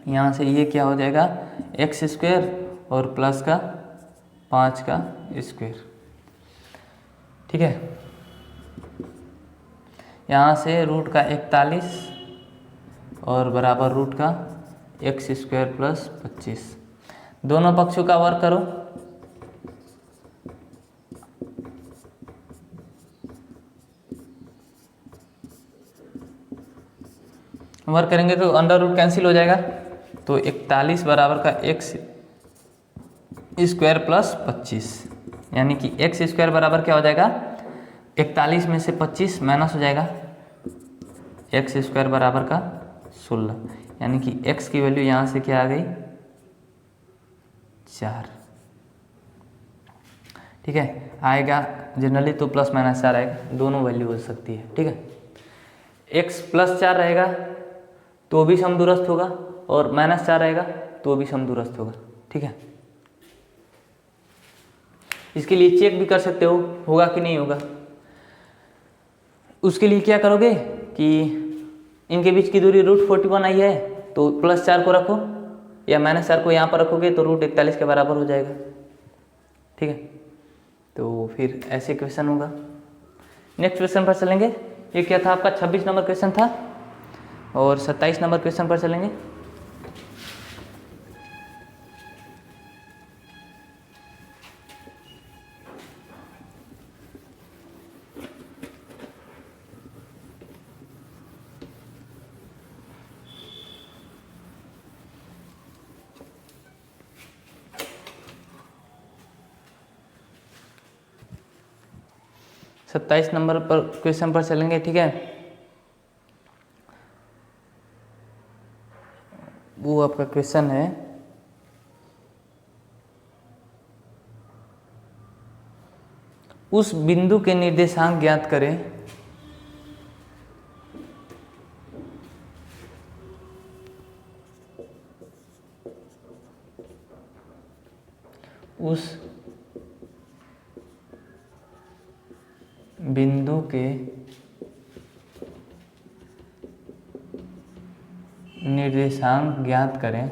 यहाँ से ये क्या हो जाएगा, x स्क्वायर और प्लस का 5 का स्क्वायर, ठीक है। यहाँ से रूट का 41 और बराबर रूट का x स्क्वायर प्लस 25, दोनों पक्षों का वर्ग करो, वर्क करेंगे तो अंडर रूट कैंसिल हो जाएगा, तो 41 बराबर का x स्क्वायर प्लस 25, यानी कि x स्क्वायर बराबर क्या हो जाएगा, 41 में से 25 माइनस हो जाएगा, x स्क्वायर बराबर का 16, यानी कि x की वैल्यू यहाँ से क्या आ गई, 4, ठीक है। आएगा जनरली तो प्लस माइनस 4 आएगा, दोनों वैल्यू हो सकती है, ठीक है। x प्लस 4 रहेगा तो भी समदूरस्थ होगा, और माइनस 4 रहेगा तो भी समदूरस्थ होगा, ठीक है। इसके लिए चेक भी कर सकते हो होगा कि नहीं होगा। उसके लिए क्या करोगे कि इनके बीच की दूरी √41 आई है, तो प्लस 4 को रखो या माइनस 4 को यहाँ पर रखोगे तो √41 के बराबर हो जाएगा, ठीक है। तो फिर ऐसे क्वेश्चन होगा। नेक्स्ट क्वेश्चन पर चलेंगे। ये क्या था आपका 26 नंबर क्वेश्चन था, और 27 नंबर क्वेश्चन पर चलेंगे। सत्ताईस नंबर पर क्वेश्चन पर चलेंगे, ठीक है। वो आपका क्वेश्चन है, उस बिंदु के निर्देशांक ज्ञात करें उस बिंदु के निर्देशांक ज्ञात करें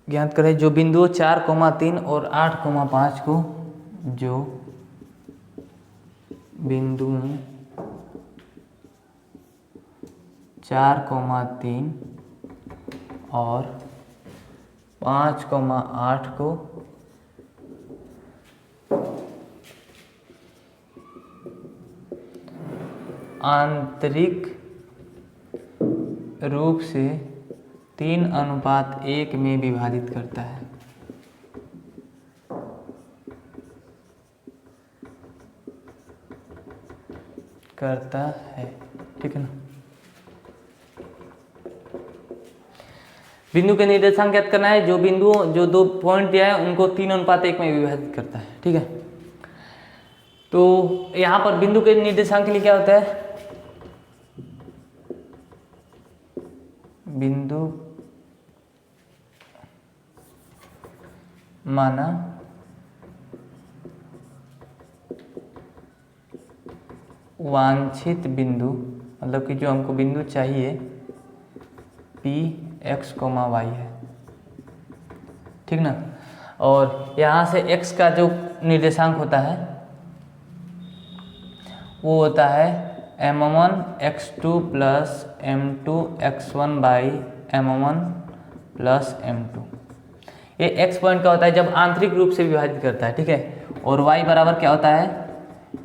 ज्ञात करें जो बिंदु 4,3 और 8,5 को, जो बिंदु 4,3 और 5,8 को आंतरिक रूप से 3:1 में विभाजित करता है। ठीक है ना। बिंदु के निर्देशांक ज्ञात करना है। जो दो पॉइंट दिया है उनको 3:1 में विभाजित करता है। ठीक है, तो यहाँ पर बिंदु के निर्देशांक के लिए क्या होता है, बिंदु माना वांछित बिंदु, मतलब कि जो हमको बिंदु चाहिए P x, y है। ठीक ना। और यहाँ से x का जो निर्देशांक होता है वो होता है m1 x2 plus m2 x1 by m1 plus m2। ये x पॉइंट का होता है जब आंतरिक रूप से विभाजित करता है। ठीक है, और y बराबर क्या होता है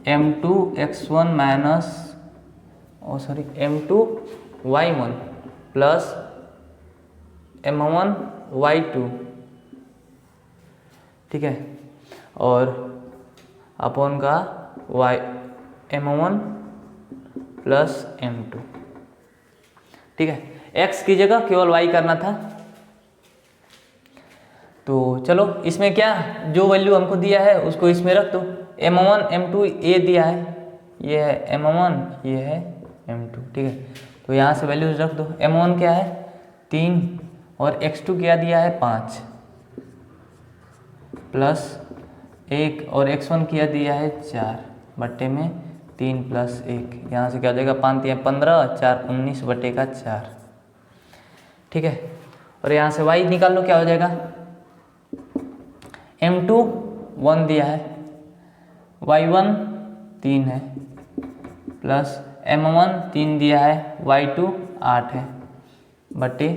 m2 x1 minus m2 y1 plus m1 y2। ठीक है, और अपॉन का m1 प्लस m2। ठीक है, x की जगह केवल y करना था। तो चलो इसमें क्या, जो वैल्यू हमको दिया है उसको इसमें रख दो। m1 m2 ये दिया है, ये है m1, ये है m2। ठीक है, तो यहाँ से वैल्यूज रख दो। m1 क्या है 3 और x2 क्या दिया है 5 प्लस 1 और x1 क्या दिया है 4 बट्टे में 3 प्लस 1। यहाँ से क्या हो जाएगा 5 या 15, 4 19 बट्टे का 4। ठीक है, और यहाँ से y निकाल लो, क्या हो जाएगा m2 1 दिया है, y1 3 है प्लस m1 3 दिया है, y2 8 है बट्टे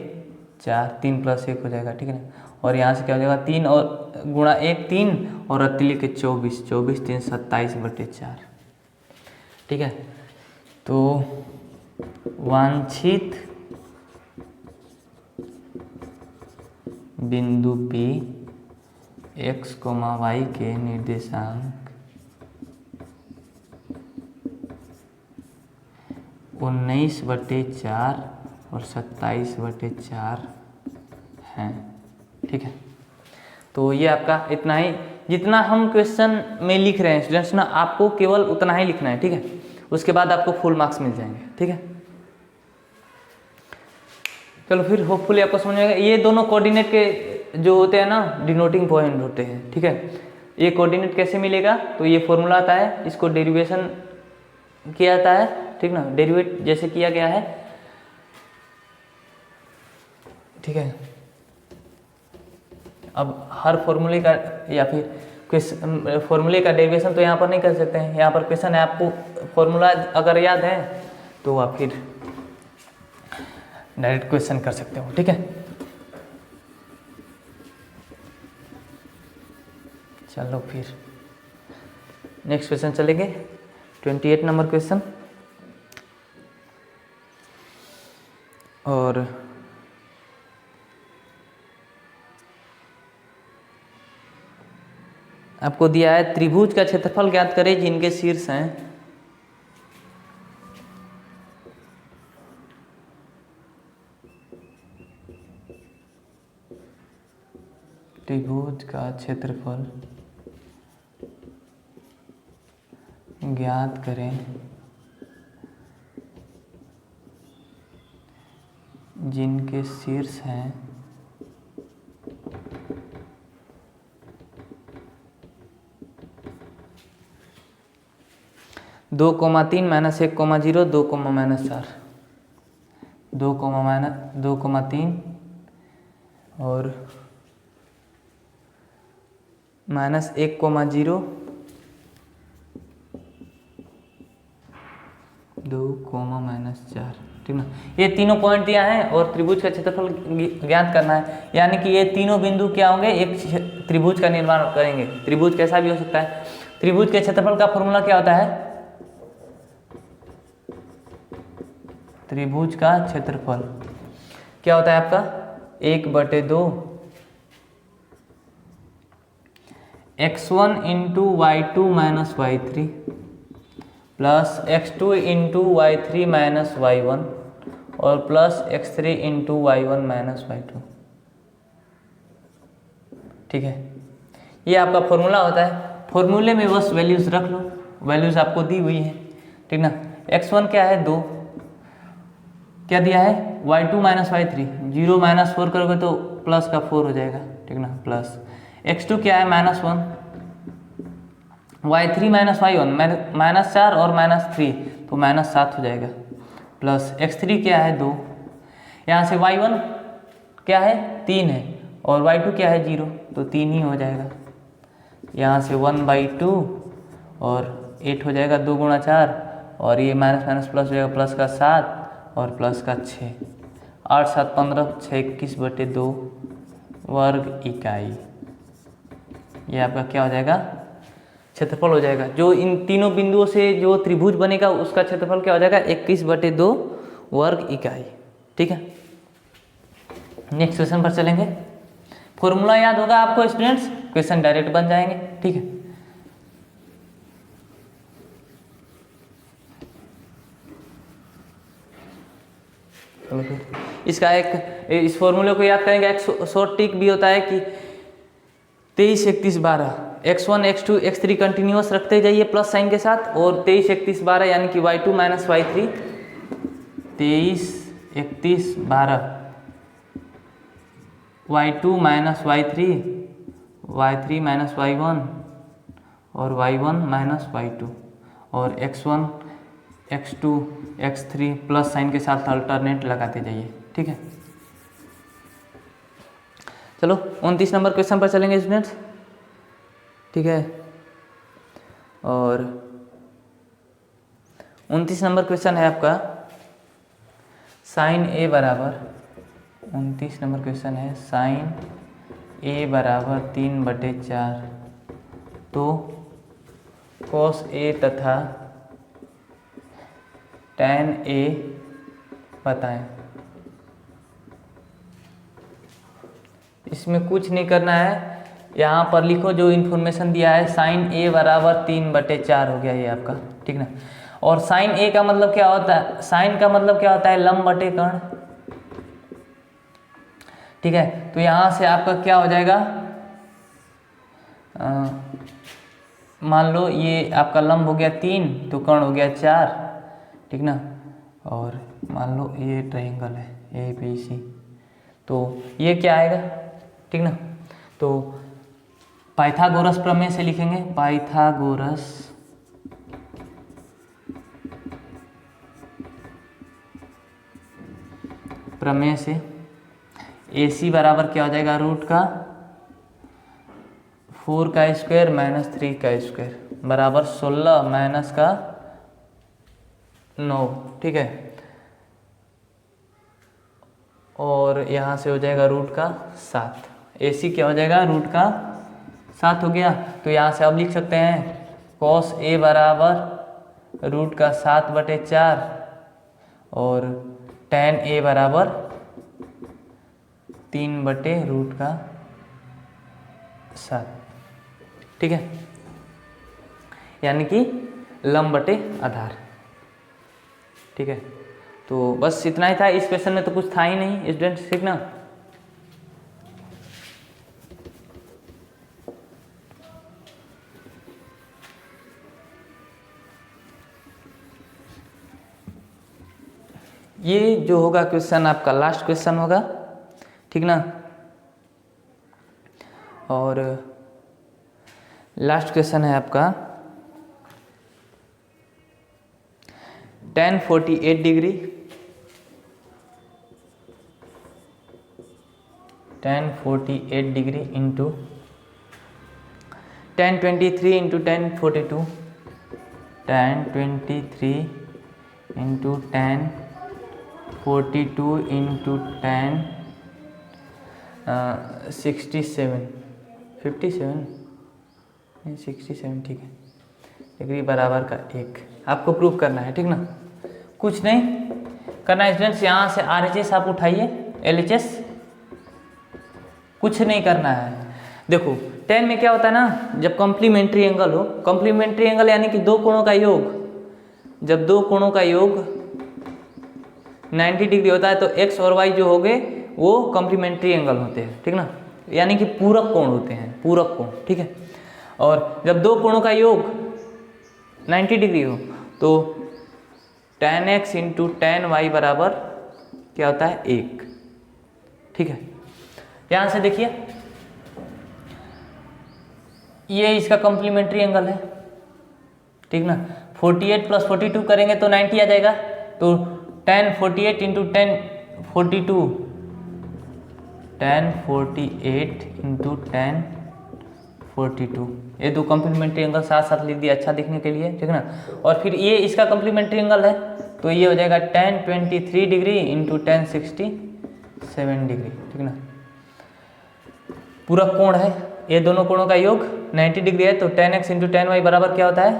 4, 3 प्लस 1 हो जाएगा। ठीक है ना, और यहाँ से क्या हो जाएगा 3 और गुणा 1 3 और अतिरिक्त के 24, 24 3 27 बट्टे 4। ठीक है, तो वांछित बिंदु P x, y के निर्देशांक 19/4 और 27/4 हैं। ठीक है, तो ये आपका इतना ही, जितना हम क्वेश्चन में लिख रहे हैं स्टूडेंट्स ना, आपको केवल उतना ही लिखना है। ठीक है, उसके बाद आपको फुल मार्क्स मिल जाएंगे। ठीक है, चलो फिर होपफुली आपको समझ में आएगा। ये दोनों कोऑर्डिनेट के जो होते हैं ना डिनोटिंग पॉइंट होते हैं। ठीक है, ये कोऑर्डिनेट कैसे मिलेगा, तो ये फॉर्मूला आता है, इसको डेरिवेशन किया जाता है। ठीक ना, डेरिवेट जैसे किया गया है। ठीक है, अब हर फॉर्मूले का या फिर फॉर्मूले का डेरिवेशन तो यहाँ पर नहीं कर सकते हैं, यहाँ पर क्वेश्चन है, आपको फॉर्मूला अगर याद है तो आप फिर डायरेक्ट क्वेश्चन कर सकते हो। ठीक है, चलो फिर नेक्स्ट क्वेश्चन चलेंगे, 28 नंबर क्वेश्चन। और आपको दिया है त्रिभुज का क्षेत्रफल ज्ञात करें जिनके शीर्ष हैं त्रिभुज का क्षेत्रफल ज्ञात करें जिनके शीर्ष हैं 2,3 माइनस 1,0 2,-4 2,3 और -1,0 2, -4, ठीक ना। ये तीनों पॉइंट दिया है और त्रिभुज का क्षेत्रफल ज्ञात करना है, यानी कि ये तीनों बिंदु क्या होंगे, एक त्रिभुज का निर्माण करेंगे। त्रिभुज कैसा भी हो सकता है। त्रिभुज के क्षेत्रफल का फॉर्मूला क्या होता है, त्रिभुज का क्षेत्रफल क्या होता है आपका, 1/2 x1 × y2 - y3 plus x2 × y3 - y1 और प्लस x3 × y1 - y2, ठीक है। ये आपका फॉर्मूला होता है। फॉर्मूले में बस वैल्यूज रख लो, वैल्यूज आपको दी हुई है, ठीक ना। x1 क्या है 2, क्या दिया है y2 - y3, 0 - 4 करोगे तो प्लस का 4 हो जाएगा, ठीक ना, प्लस x2 क्या है -1, y3 - y1 -4 और -3 तो -7 हो जाएगा, प्लस x3 क्या है 2, यहाँ से y1 क्या है 3 है और y2 क्या है 0 तो 3 ही हो जाएगा। यहाँ से 1/2 और 8 हो जाएगा, 2 × 4 और ये माइनस माइनस प्लस हो जाएगा, प्लस का 7 और प्लस का 6, 8 7 15, 6 21/2 वर्ग इकाई। ये आपका क्या हो जाएगा, क्षेत्रफल हो जाएगा। जो इन तीनों बिंदुओं से जो त्रिभुज बनेगा उसका क्षेत्रफल क्या हो जाएगा, 21/2 वर्ग इकाई, ठीक है। नेक्स्ट क्वेश्चन पर चलेंगे। फॉर्मूला याद होगा आपको स्टूडेंट्स, क्वेश्चन डायरेक्ट बन जाएंगे, ठीक है। इसका एक, इस फॉर्मूले को याद करेंगे। एक शॉर्ट ट्रिक भी होता है कि 23 31 12 x1 x2 x3 कंटिन्यूअस रखते जाइए प्लस साइन के साथ, और 23 31 12 यानी कि y2 - y3, 23 31 12 y2 - y3, y3 - y1 और y1 - y2 और x1 x2 x3 plus sign के साथ अल्टरनेट लगाते जाइए, ठीक है। चलो 29 नंबर क्वेश्चन पर चलेंगे स्टूडेंट्स, ठीक है। और 29 नंबर क्वेश्चन है आपका साइन ए बराबर, 29 नंबर क्वेश्चन है साइन ए बराबर 3/4, तो कॉस ए तथा tan ए बताएं। इसमें कुछ नहीं करना है, यहाँ पर लिखो जो इन्फॉर्मेशन दिया है, साइन ए बराबर 3/4 हो गया ये आपका, ठीक ना। और साइन ए का मतलब क्या होता है, साइन का मतलब क्या होता है, लंब बटे कर्ण, ठीक है। तो यहाँ से आपका क्या हो जाएगा, मान लो ये आपका लंब हो गया 3 तो कर्ण हो गया 4, ठीक ना। और मान लो ये ट्रायंगल है ABC, तो ये क्या आएगा, ठीक ना। तो पाइथागोरस प्रमेय से लिखेंगे, पाइथागोरस प्रमेय से AC बराबर क्या हो जाएगा, रूट का 4 का स्क्वायर माइनस 3 का स्क्वायर बराबर 16 माइनस का 9, ठीक है। और यहाँ से हो जाएगा रूट का 7, AC क्या हो जाएगा, रूट का 7 हो गया। तो यहाँ से अब लिख सकते हैं कॉस ए बराबर रूट का 7/4 और tan ए बराबर 3/√7, ठीक है, यानी कि लंब बटे आधार, ठीक है। तो बस इतना ही था, इस क्वेश्चन में तो कुछ था ही नहीं स्टूडेंट्स, ठीक ना। ये जो होगा क्वेश्चन आपका लास्ट क्वेश्चन होगा, ठीक ना। और लास्ट क्वेश्चन है आपका tan 48 degree, tan 48 degree into tan 23 into tan 42, tan 23 into tan 42 into tan 67 नहीं 67 ठीक है, डिग्री बराबर का 1 आपको प्रूव करना है, ठीक ना। कुछ नहीं करना है स्टूडेंट्स, यहाँ से RHS आप उठाइए, LHS कुछ नहीं करना है। देखो tan में क्या होता है ना, जब कॉम्प्लीमेंट्री एंगल हो, कॉम्प्लीमेंट्री एंगल यानी कि दो कोणों का योग, जब दो कोणों का योग 90 डिग्री होता है तो x और y जो हो गए वो कॉम्प्लीमेंट्री एंगल होते हैं, ठीक ना, यानी कि पूरक कोण होते हैं, पूरक कोण, ठीक है। और जब दो कोणों का योग 90 डिग्री हो तो tan x into tan y बराबर क्या होता है 1, ठीक है। यहाँ से देखिए ये इसका कॉम्प्लीमेंट्री एंगल है, ठीक ना। 48 प्लस 42 करेंगे तो 90 आ जाएगा, तो tan 48 into tan 42, tan 48 into tan 42, ये दो कॉम्प्लीमेंट्री एंगल साथ साथ लिख दिया अच्छा दिखने के लिए, ठीक ना। और फिर ये इसका कॉम्प्लीमेंट्री एंगल है तो ये हो जाएगा tan 23 degree into tan 67 degree, ठीक ना। पूरा कोण है, ये दोनों कोणों का योग 90 डिग्री है तो tan x into tan y बराबर क्या होता है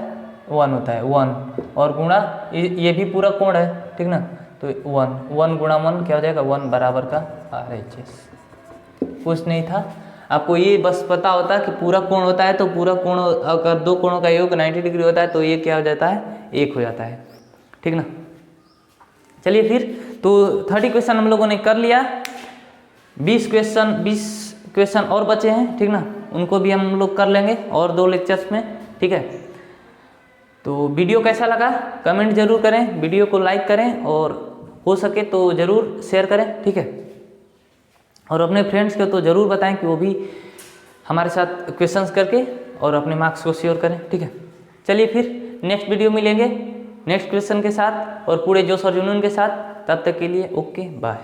1 होता है, 1 और गुणा ये भी पूरा कोण है, ठीक ना, तो 1 गुणा 1 क्या हो जाएगा 1 बराबर का RHS। कुछ नहीं था, आपको ये बस पता होता कि पूरा कोण होता है तो पूरा कोण अगर दो कोणों का योग 90 डिग्री होता है तो ये क्या हो जाता है 1 हो जाता है, ठीक ना। चलिए फिर तो 30 क्वेश्चन हम लोगों ने कर लिया, 20 क्वेश्चन और बचे हैं, ठीक ना, उनको भी हम लोग कर लेंगे और 2 लेक्चर्स में, ठीक है। तो वीडियो कैसा लगा कमेंट जरूर करें, वीडियो को लाइक करें और हो सके तो ज़रूर शेयर करें, ठीक है। और अपने फ्रेंड्स को तो ज़रूर बताएं कि वो भी हमारे साथ क्वेश्चंस करके और अपने मार्क्स को शेयर करें, ठीक है। चलिए फिर नेक्स्ट वीडियो मिलेंगे नेक्स्ट क्वेश्चन के साथ और पूरे जोश और जुनून के साथ, तब तक के लिए ओके बाय।